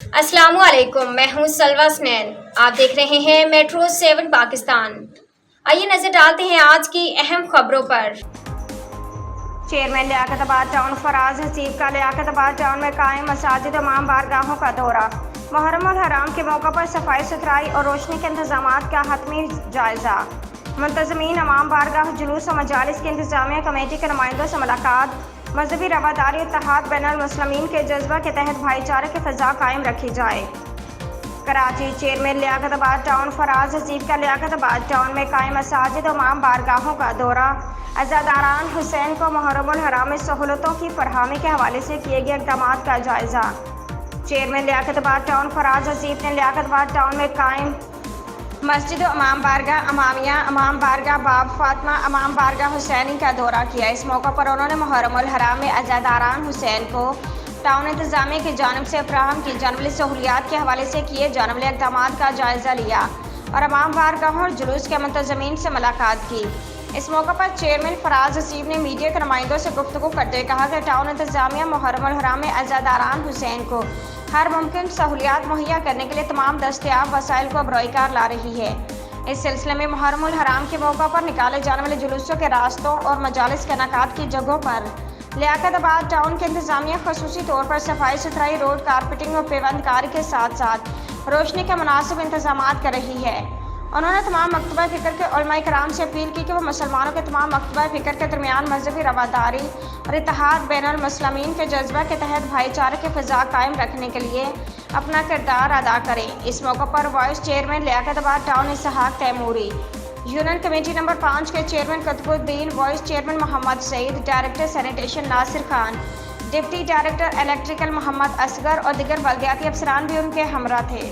अस्सलाम वालेकुम, मैं हूं सलवा स्नैन। आप देख रहे हैं मेट्रो 7 पाकिस्तान। आइए नजर डालते हैं आज की अहम खबरों पर। चेयरमैन लियाकताबाद टाउन फराज हसीब का लियाकताबाद टाउन में कायम मसाजिद और इमाम बारगाहों का दौरा। मुहर्रम अल हराम के मौका पर सफाई सुथराई और रोशनी के इंतजामात का हतमी जायजा। मुंतजमीन इमाम बारगाह जुलूस और मजालिस की इंतजामिया कमेटी के नुमाइंदों से मुलाकात। मजहबी रवादारी इत्तेहाद बैनुल मुस्लिमीन के जज्बा के तहत भाईचारे की फ़ज़ा कायम रखी जाए। कराची चेयरमैन लियाकताबाद टाउन फराज हसीब का लियाकताबाद टाउन में कायम मसाजिद और इमाम बारगाहों का दौरा। अज़ादारान हुसैन को मुहर्रम अल हराम में सहूलतों की फरहमी के हवाले से किए गए इक़दाम का जायज़ा। चेयरमैन लियाकताबाद टाउन फराज हसीब ने लियाकताबाद टाउन में कायम मस्जिद इमाम बारगाह इमामिया, इमाम बारगाह बाब फातिमा, इमाम बारगाह हुसैनी का दौरा किया। इस मौका पर उन्होंने मुहर्रम अल हराम में अज़ादारान हुसैन को टाउन इंतजामिया की जानिब से फराहम की जाने वाली सहूलियात के हवाले से किए जाने वाले इक़दाम का जायज़ा लिया और इमाम बारगाहों और जुलूस के मुंतज़मीन से मुलाकात की। इस मौका पर चेयरमैन फराज हसीब ने मीडिया के नुमाइंदों से गुफ्तगू करते हुए कहा कि टाउन इंतजामिया मुहर्रम अल हराम में अज़ादारान हुसैन को हर मुमकिन सहूलियात मुहैया करने के लिए तमाम दस्तयाब वसाइल को बरोकार ला रही है। इस सिलसिले में मुहर्रम अल हराम के मौका पर निकाले जाने वाले जुलूसों के रास्तों और मजालिस के इनेकाद की जगहों पर लियाकताबाद टाउन के इंतजामिया खसूसी तौर पर सफाई सुथराई, रोड कारपेटिंग और पेवंदकारी के साथ साथ रोशनी के मुनासिब इंतजाम कर रही है। उन्होंने तमाम मकतबा फ़िक्र के उलमा कराम से अपील की कि वो मुसलमानों के तमाम मकतबा फ़िक्र के दरमियान मजहबी रवादारी और इत्तेहाद बैनुल मुस्लिमीन के जज्बा के तहत भाईचारे की फ़ज़ा कायम रखने के लिए अपना किरदार अदा करें। इस मौका पर vice chairman Liaquatabad town Ishaq Taimuri, union committee number 5 के chairman Qutubuddin, vice chairman Mohammad Saeed, director sanitation Nasir Khan, deputy director electrical Mohammad Asghar और दीगर बल्दियाती अफसरान भी उनके हमरा थे।